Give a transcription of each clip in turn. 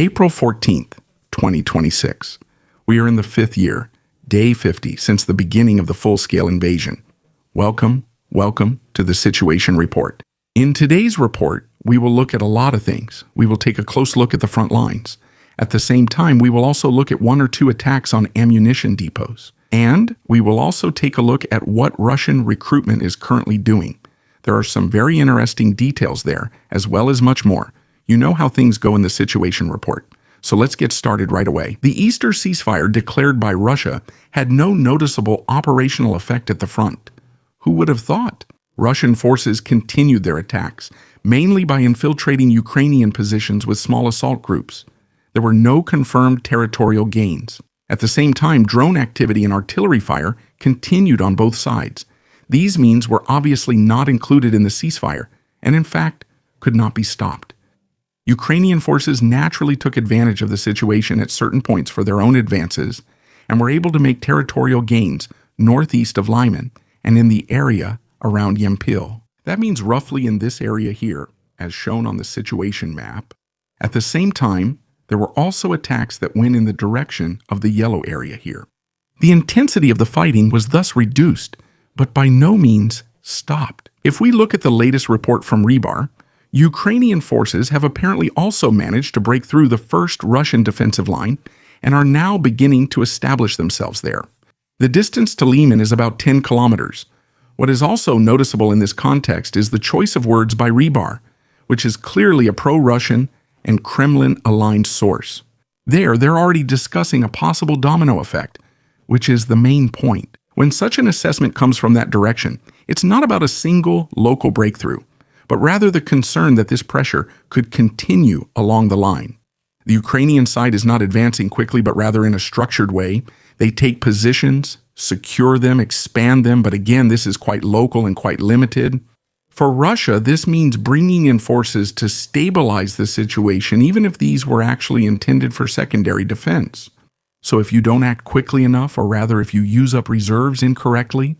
April 14th, 2026. We are in the 5th year, day 50, since the beginning of the full-scale invasion. Welcome to the Situation Report. In today's report, we will look at a lot of things. We will take a close look at the front lines. At the same time, we will also look at 1 or 2 attacks on ammunition depots. And we will also take a look at what Russian recruitment is currently doing. There are some very interesting details there, as well as much more. You know how things go in the Situation Report. So let's get started right away. The Easter ceasefire declared by Russia had no noticeable operational effect at the front. Who would have thought? Russian forces continued their attacks, mainly by infiltrating Ukrainian positions with small assault groups. There were no confirmed territorial gains. At the same time, drone activity and artillery fire continued on both sides. These means were obviously not included in the ceasefire, and in fact, could not be stopped. Ukrainian forces naturally took advantage of the situation at certain points for their own advances, and were able to make territorial gains northeast of Lyman and in the area around Yempil. That means roughly in this area here, as shown on the situation map. At the same time, there were also attacks that went in the direction of the yellow area here. The intensity of the fighting was thus reduced, but by no means stopped. If we look at the latest report from Rebar, Ukrainian forces have apparently also managed to break through the first Russian defensive line and are now beginning to establish themselves there. The distance to Lyman is about 10 kilometers. What is also noticeable in this context is the choice of words by Rebar, which is clearly a pro-Russian and Kremlin-aligned source. They're already discussing a possible domino effect, which is the main point. When such an assessment comes from that direction, it's not about a single local breakthrough, but rather the concern that this pressure could continue along the line. The Ukrainian side is not advancing quickly, but rather in a structured way. They take positions, secure them, expand them, but again, this is quite local and quite limited. For Russia, this means bringing in forces to stabilize the situation, even if these were actually intended for secondary defense. So if you don't act quickly enough, or rather if you use up reserves incorrectly,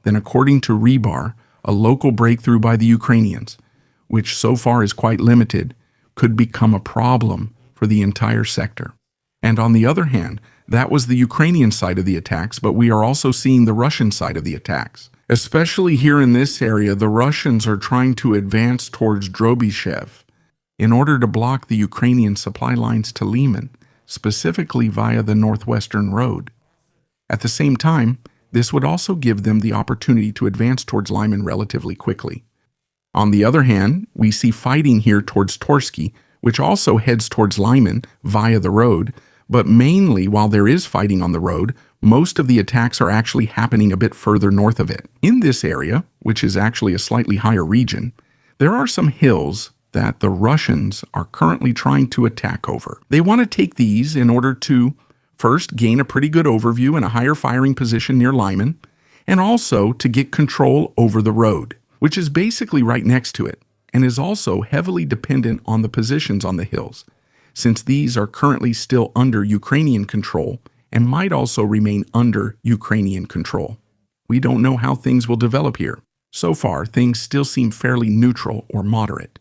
then according to Rebar, a local breakthrough by the Ukrainians, which so far is quite limited, could become a problem for the entire sector. And on the other hand, that was the Ukrainian side of the attacks, but we are also seeing the Russian side of the attacks. Especially here in this area, the Russians are trying to advance towards Drobyshev in order to block the Ukrainian supply lines to Lyman, specifically via the northwestern road. At the same time, this would also give them the opportunity to advance towards Lyman relatively quickly. On the other hand, we see fighting here towards Torsky, which also heads towards Lyman via the road, but mainly while there is fighting on the road, most of the attacks are actually happening a bit further north of it. In this area, which is actually a slightly higher region, there are some hills that the Russians are currently trying to attack over. They want to take these in order to first gain a pretty good overview in a higher firing position near Lyman, and also to get control over the road, which is basically right next to it, and is also heavily dependent on the positions on the hills, since these are currently still under Ukrainian control and might also remain under Ukrainian control. We don't know how things will develop here. So far, things still seem fairly neutral or moderate.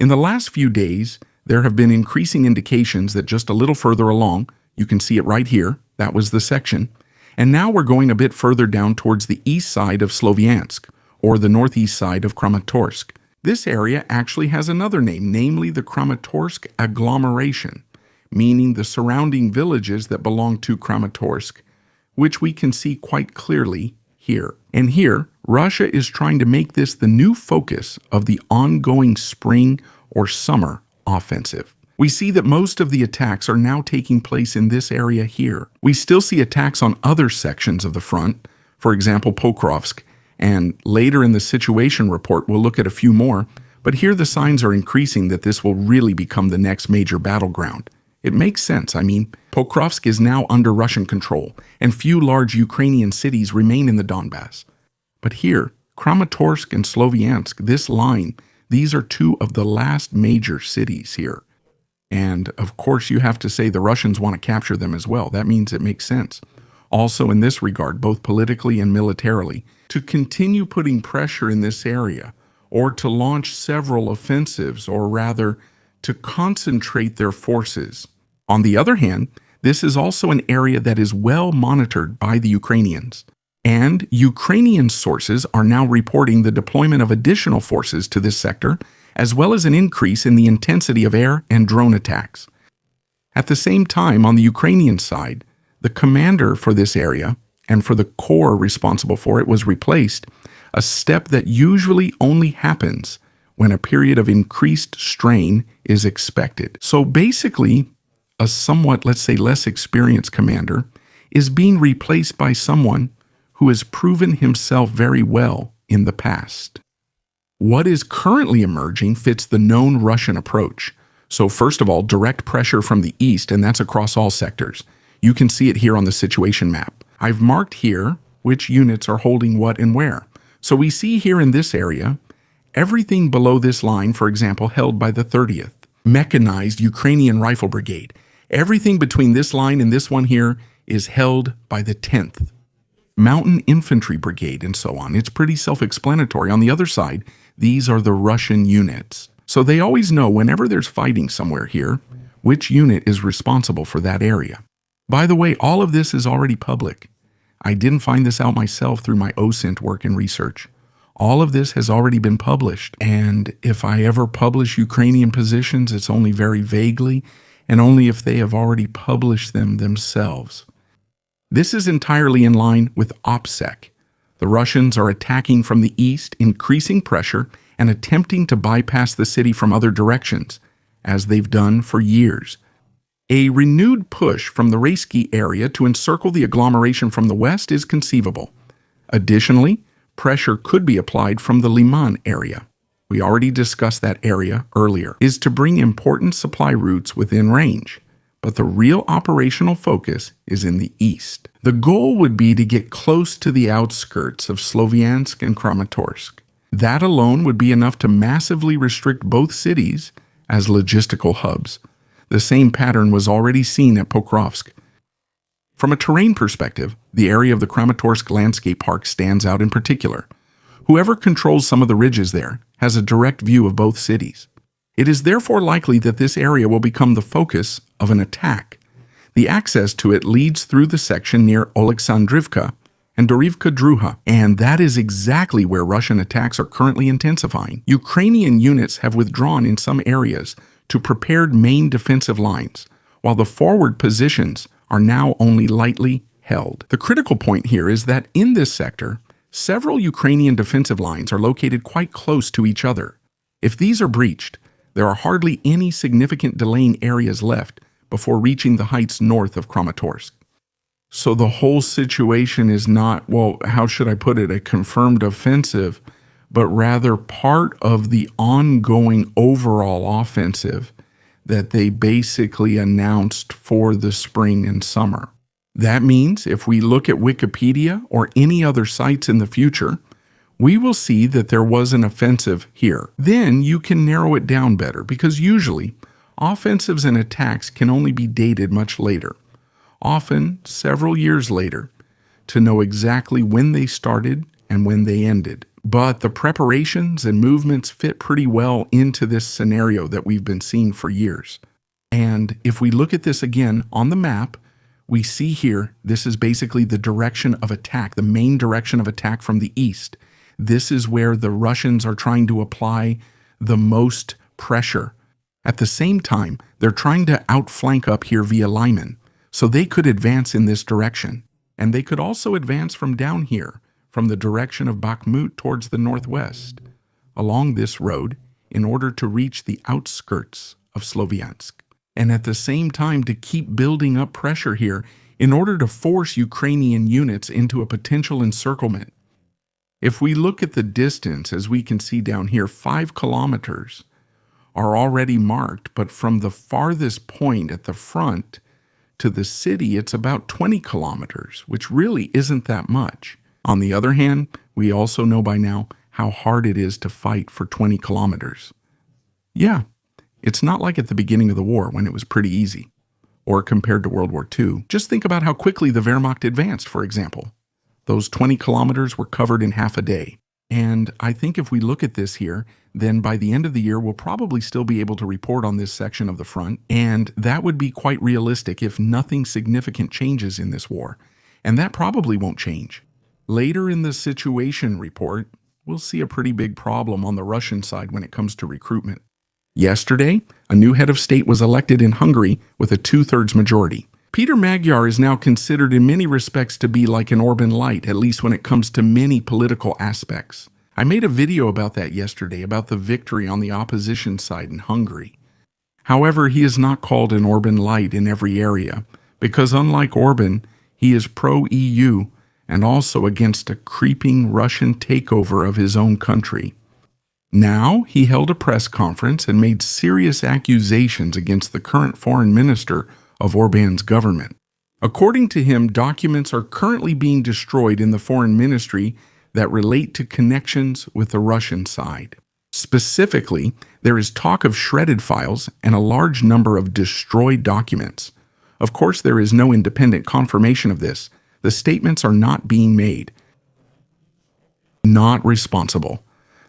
In the last few days, there have been increasing indications that just a little further along, you can see it right here, that was the section, and now we're going a bit further down towards the east side of Sloviansk, or the northeast side of Kramatorsk. This area actually has another name, namely the Kramatorsk agglomeration, meaning the surrounding villages that belong to Kramatorsk, which we can see quite clearly here. And here, Russia is trying to make this the new focus of the ongoing spring or summer offensive. We see that most of the attacks are now taking place in this area here. We still see attacks on other sections of the front, for example Pokrovsk, and later in the situation report we'll look at a few more, but here the signs are increasing that this will really become the next major battleground. It makes sense. I mean, Pokrovsk is now under Russian control, and few large Ukrainian cities remain in the Donbass. But here, Kramatorsk and Sloviansk, this line, these are 2 of the last major cities here. And of course, you have to say the Russians want to capture them as well. That means it makes sense. Also in this regard, both politically and militarily, to continue putting pressure in this area, or to launch several offensives, or rather to concentrate their forces. On the other hand, this is also an area that is well monitored by the Ukrainians. And Ukrainian sources are now reporting the deployment of additional forces to this sector, as well as an increase in the intensity of air and drone attacks. At the same time, on the Ukrainian side, the commander for this area and for the corps responsible for it was replaced, a step that usually only happens when a period of increased strain is expected. So basically, a somewhat, let's say, less experienced commander is being replaced by someone who has proven himself very well in the past. What is currently emerging fits the known Russian approach. So first of all, direct pressure from the east, and that's across all sectors. You can see it here on the situation map. I've marked here which units are holding what and where. So we see here in this area, everything below this line, for example, held by the 30th Mechanized Ukrainian Rifle Brigade. Everything between this line and this one here is held by the 10th Mountain Infantry Brigade, and so on. It's pretty self-explanatory. On the other side, these are the Russian units. So they always know whenever there's fighting somewhere here, which unit is responsible for that area. By the way, all of this is already public. I didn't find this out myself through my OSINT work and research. All of this has already been published, and if I ever publish Ukrainian positions, it's only very vaguely, and only if they have already published them themselves. This is entirely in line with OPSEC. The Russians are attacking from the east, increasing pressure, and attempting to bypass the city from other directions, as they've done for years. A renewed push from the Reski area to encircle the agglomeration from the west is conceivable. Additionally, pressure could be applied from the Liman area. We already discussed that area earlier, is to bring important supply routes within range. But the real operational focus is in the east. The goal would be to get close to the outskirts of Sloviansk and Kramatorsk. That alone would be enough to massively restrict both cities as logistical hubs. The same pattern was already seen at Pokrovsk. From a terrain perspective, the area of the Kramatorsk Landscape Park stands out in particular. Whoever controls some of the ridges there has a direct view of both cities. It is therefore likely that this area will become the focus of an attack. The access to it leads through the section near Oleksandrivka and Dorivka Druha, and that is exactly where Russian attacks are currently intensifying. Ukrainian units have withdrawn in some areas to prepared main defensive lines, while the forward positions are now only lightly held. The critical point here is that in this sector, several Ukrainian defensive lines are located quite close to each other. If these are breached, there are hardly any significant delaying areas left before reaching the heights north of Kramatorsk. So the whole situation is not, well, how should I put it, a confirmed offensive, but rather part of the ongoing overall offensive that they basically announced for the spring and summer. That means if we look at Wikipedia or any other sites in the future, we will see that there was an offensive here. Then you can narrow it down better, because usually offensives and attacks can only be dated much later, often several years later, to know exactly when they started and when they ended. But the preparations and movements fit pretty well into this scenario that we've been seeing for years. And if we look at this again on the map, we see here, this is basically the direction of attack, the main direction of attack from the east. This is where the Russians are trying to apply the most pressure. At the same time, they're trying to outflank up here via Lyman, so they could advance in this direction. And they could also advance from down here, from the direction of Bakhmut towards the northwest, along this road, in order to reach the outskirts of Sloviansk. And at the same time to keep building up pressure here in order to force Ukrainian units into a potential encirclement. If we look at the distance, as we can see down here, 5 kilometers are already marked, but from the farthest point at the front to the city, it's about 20 kilometers, which really isn't that much. On the other hand, we also know by now how hard it is to fight for 20 kilometers. Yeah, it's not like at the beginning of the war when it was pretty easy, or compared to World War II. Just think about how quickly the Wehrmacht advanced, for example. Those 20 kilometers were covered in half a day. And I think if we look at this here, then by the end of the year, we'll probably still be able to report on this section of the front. And that would be quite realistic if nothing significant changes in this war. And that probably won't change. Later in the situation report, we'll see a pretty big problem on the Russian side when it comes to recruitment. Yesterday, a new head of state was elected in Hungary with a 2/3 majority. Peter Magyar is now considered in many respects to be like an Orban light, at least when it comes to many political aspects. I made a video about that yesterday, about the victory on the opposition side in Hungary. However, he is not called an Orban light in every area, because unlike Orban, he is pro-EU and also against a creeping Russian takeover of his own country. Now, he held a press conference and made serious accusations against the current foreign minister of Orban's government. According to him, documents are currently being destroyed in the foreign ministry that relate to connections with the Russian side. Specifically, there is talk of shredded files and a large number of destroyed documents. Of course, there is no independent confirmation of this. The statements are not being made. Not responsible.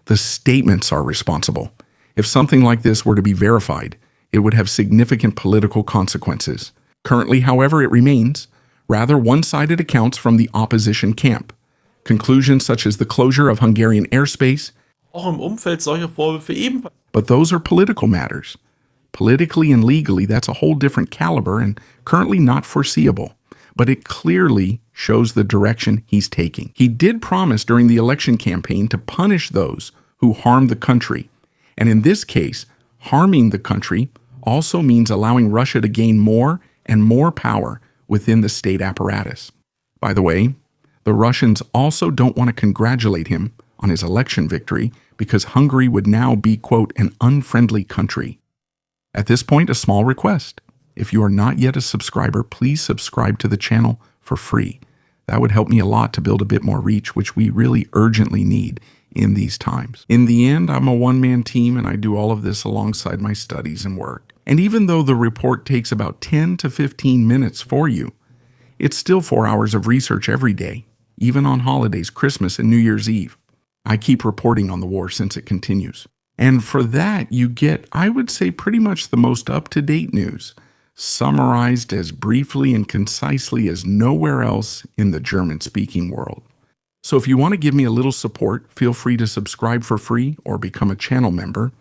The statements are responsible. If something like this were to be verified, it would have significant political consequences. Currently, however, it remains rather one-sided accounts from the opposition camp. Conclusions such as the closure of Hungarian airspace, Auch im Umfeld solcher Vorwürfe ebenfalls. but those are political matters. Politically and legally, that's a whole different caliber and currently not foreseeable. But it clearly shows the direction he's taking. He did promise during the election campaign to punish those who harm the country. And in this case, harming the country also means allowing Russia to gain more and more power within the state apparatus. By the way, the Russians also don't want to congratulate him on his election victory because Hungary would now be, quote, an unfriendly country. At this point, a small request. If you are not yet a subscriber, please subscribe to the channel for free. That would help me a lot to build a bit more reach, which we really urgently need in these times. In the end, I'm a one-man team and I do all of this alongside my studies and work. And even though the report takes about 10 to 15 minutes for you, it's still 4 hours of research every day, even on holidays, Christmas and New Year's Eve. I keep reporting on the war since it continues. And for that, you get, I would say, pretty much the most up-to-date news, summarized as briefly and concisely as nowhere else in the German-speaking world. So if you want to give me a little support, feel free to subscribe for free or become a channel member,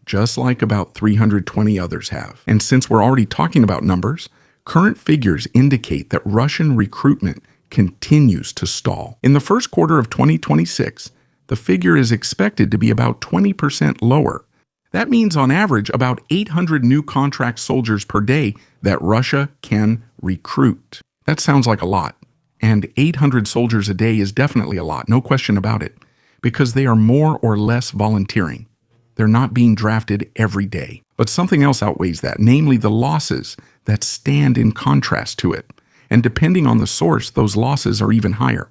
just like about 320 others have. And since we're already talking about numbers, current figures indicate that Russian recruitment continues to stall. In the first quarter of 2026, the figure is expected to be about 20% lower. That means on average about 800 new contract soldiers per day that Russia can recruit. That sounds like a lot. And 800 soldiers a day is definitely a lot, no question about it, because they are more or less volunteering. They're not being drafted every day. But something else outweighs that, namely the losses that stand in contrast to it. And depending on the source, those losses are even higher.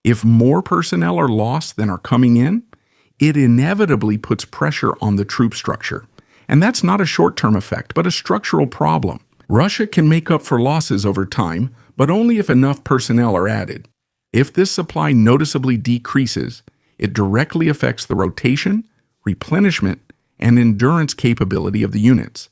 If more personnel are lost than are coming in, it inevitably puts pressure on the troop structure. And that's not a short-term effect, but a structural problem. Russia can make up for losses over time, but only if enough personnel are added. If this supply noticeably decreases, it directly affects the rotation, replenishment, and endurance capability of the units.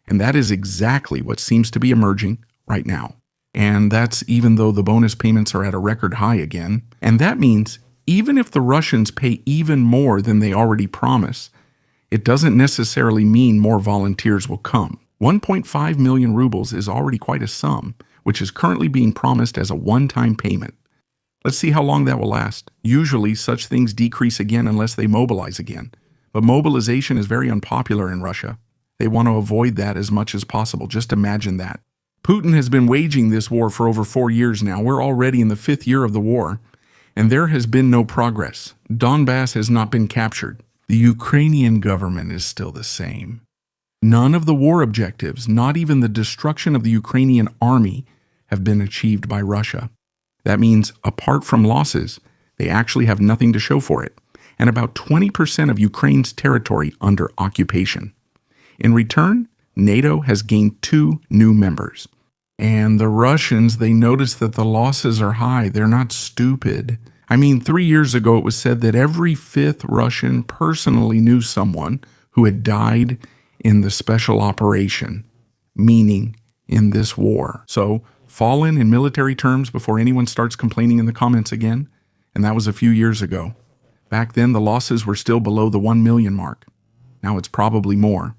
And that is exactly what seems to be emerging right now. And that's even though the bonus payments are at a record high again. And that means even if the Russians pay even more than they already promise, it doesn't necessarily mean more volunteers will come. 1.5 million rubles is already quite a sum, which is currently being promised as a one-time payment. Let's see how long that will last. Usually, such things decrease again unless they mobilize again. But mobilization is very unpopular in Russia. They want to avoid that as much as possible. Just imagine that. Putin has been waging this war for over 4 years now. We're already in the 5th year of the war, and there has been no progress. Donbass has not been captured. The Ukrainian government is still the same. None of the war objectives, not even the destruction of the Ukrainian army, have been achieved by Russia. That means, apart from losses, they actually have nothing to show for it, and about 20% of Ukraine's territory under occupation. In return, NATO has gained 2 new members. And the Russians, they notice that the losses are high. They're not stupid. I mean, 3 years ago it was said that every fifth Russian personally knew someone who had died in the special operation, meaning in this war. So, fallen in military terms before anyone starts complaining in the comments again, and that was a few years ago. Back then, the losses were still below the 1 million mark. Now it's probably more,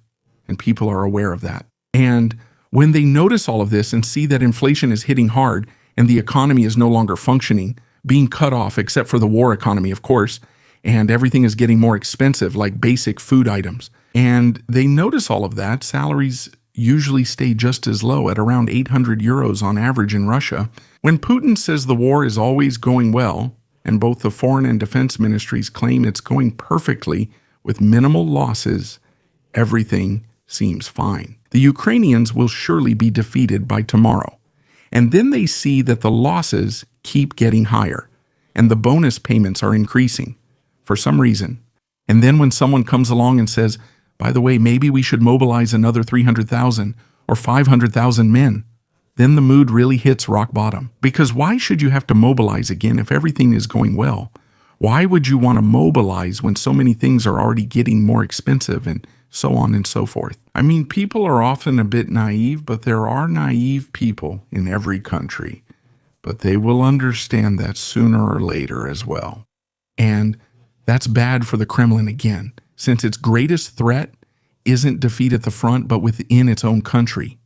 and people are aware of that. And when they notice all of this and see that inflation is hitting hard and the economy is no longer functioning, being cut off except for the war economy, of course, and everything is getting more expensive, like basic food items, and they notice all of that, salaries usually stay just as low at around 800 euros on average in Russia. When Putin says the war is always going well, and both the foreign and defense ministries claim it's going perfectly with minimal losses, everything seems fine. The Ukrainians will surely be defeated by tomorrow. And then they see that the losses keep getting higher, and the bonus payments are increasing for some reason. And then when someone comes along and says, by the way, maybe we should mobilize another 300,000 or 500,000 men, then the mood really hits rock bottom. Because why should you have to mobilize again if everything is going well? Why would you want to mobilize when so many things are already getting more expensive and so on and so forth? I mean, people are often a bit naive, but there are naive people in every country. But they will understand that sooner or later as well. And that's bad for the Kremlin again, since its greatest threat isn't defeat at the front, but within its own country.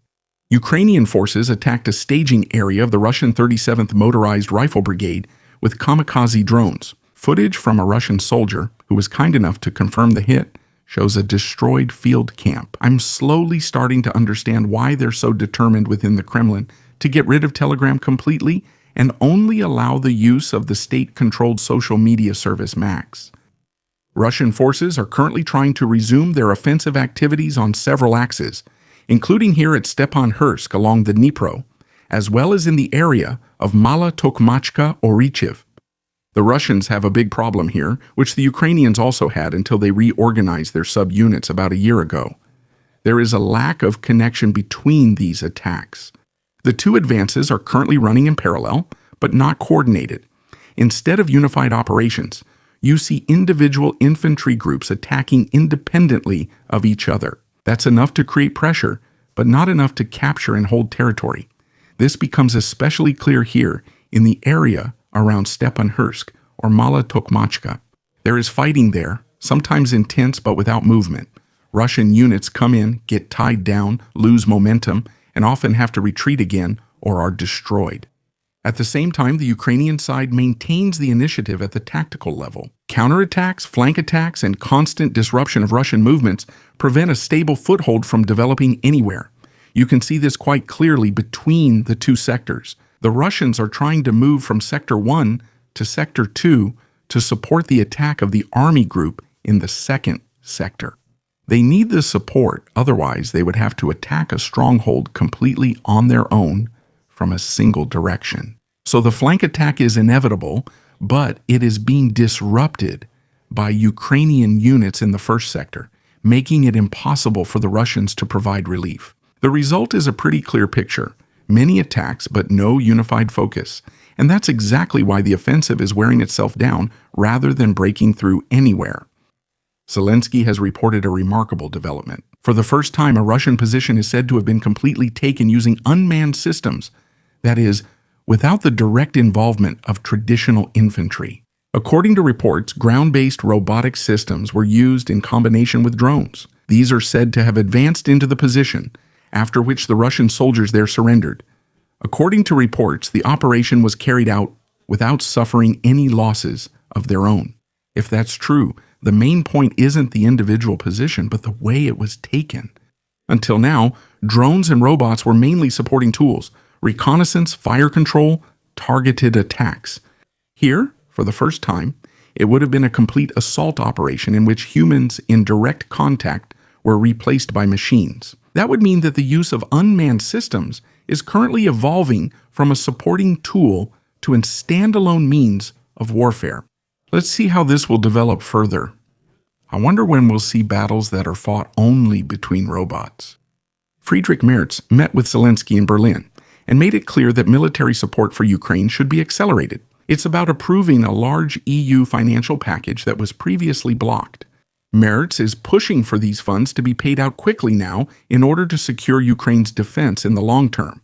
Ukrainian forces attacked a staging area of the Russian 37th Motorized Rifle Brigade with kamikaze drones. Footage from a Russian soldier, who was kind enough to confirm the hit, shows a destroyed field camp. I'm slowly starting to understand why they're so determined within the Kremlin to get rid of Telegram completely and only allow the use of the state-controlled social media service Max. Russian forces are currently trying to resume their offensive activities on several axes, including here at Stepanhursk along the Dnipro, as well as in the area of Mala Tokmachka-Orichiv. The Russians have a big problem here, which the Ukrainians also had until they reorganized their subunits about a year ago. There is a lack of connection between these attacks. The two advances are currently running in parallel, but not coordinated. Instead of unified operations, you see individual infantry groups attacking independently of each other. That's enough to create pressure, but not enough to capture and hold territory. This becomes especially clear here in the area around Stepanhursk or Mala Tokmachka. There is fighting there, sometimes intense but without movement. Russian units come in, get tied down, lose momentum, and often have to retreat again or are destroyed. At the same time, the Ukrainian side maintains the initiative at the tactical level. Counterattacks, flank attacks, and constant disruption of Russian movements prevent a stable foothold from developing anywhere. You can see this quite clearly between the two sectors. The Russians are trying to move from Sector 1 to Sector 2 to support the attack of the army group in the second sector. They need the support, otherwise they would have to attack a stronghold completely on their own from a single direction. So the flank attack is inevitable, but it is being disrupted by Ukrainian units in the first sector, making it impossible for the Russians to provide relief. The result is a pretty clear picture. Many attacks, but no unified focus. And that's exactly why the offensive is wearing itself down rather than breaking through anywhere. Zelensky has reported a remarkable development. For the first time, a Russian position is said to have been completely taken using unmanned systems, that is, without the direct involvement of traditional infantry. According to reports, ground-based robotic systems were used in combination with drones. These are said to have advanced into the position, after which the Russian soldiers there surrendered. According to reports, the operation was carried out without suffering any losses of their own. If that's true, the main point isn't the individual position, but the way it was taken. Until now, drones and robots were mainly supporting tools: reconnaissance, fire control, targeted attacks. Here, for the first time, it would have been a complete assault operation in which humans in direct contact were replaced by machines. That would mean that the use of unmanned systems is currently evolving from a supporting tool to a standalone means of warfare. Let's see how this will develop further. I wonder when we'll see battles that are fought only between robots. Friedrich Merz met with Zelensky in Berlin and made it clear that military support for Ukraine should be accelerated. It's about approving a large EU financial package that was previously blocked. Merz is pushing for these funds to be paid out quickly now in order to secure Ukraine's defense in the long term.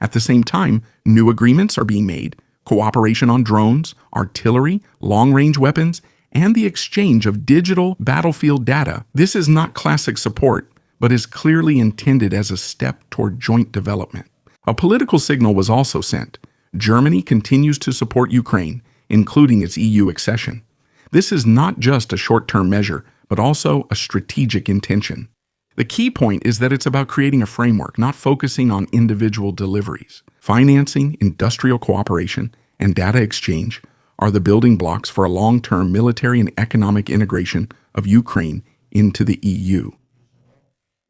At the same time, new agreements are being made: cooperation on drones, artillery, long-range weapons, and the exchange of digital battlefield data. This is not classic support, but is clearly intended as a step toward joint development. A political signal was also sent. Germany continues to support Ukraine, including its EU accession. This is not just a short-term measure, but also a strategic intention. The key point is that it's about creating a framework, not focusing on individual deliveries. Financing, industrial cooperation, and data exchange are the building blocks for a long-term military and economic integration of Ukraine into the EU,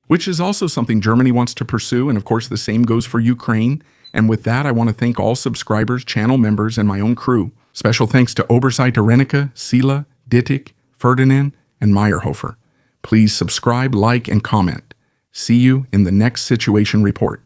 which is also something Germany wants to pursue, and of course the same goes for Ukraine. And with that, I want to thank all subscribers, channel members, and my own crew. Special thanks to Oberseiter Renica, Sila, Dittig, Ferdinand, and Meyerhofer. Please subscribe, like, and comment. See you in the next Situation Report.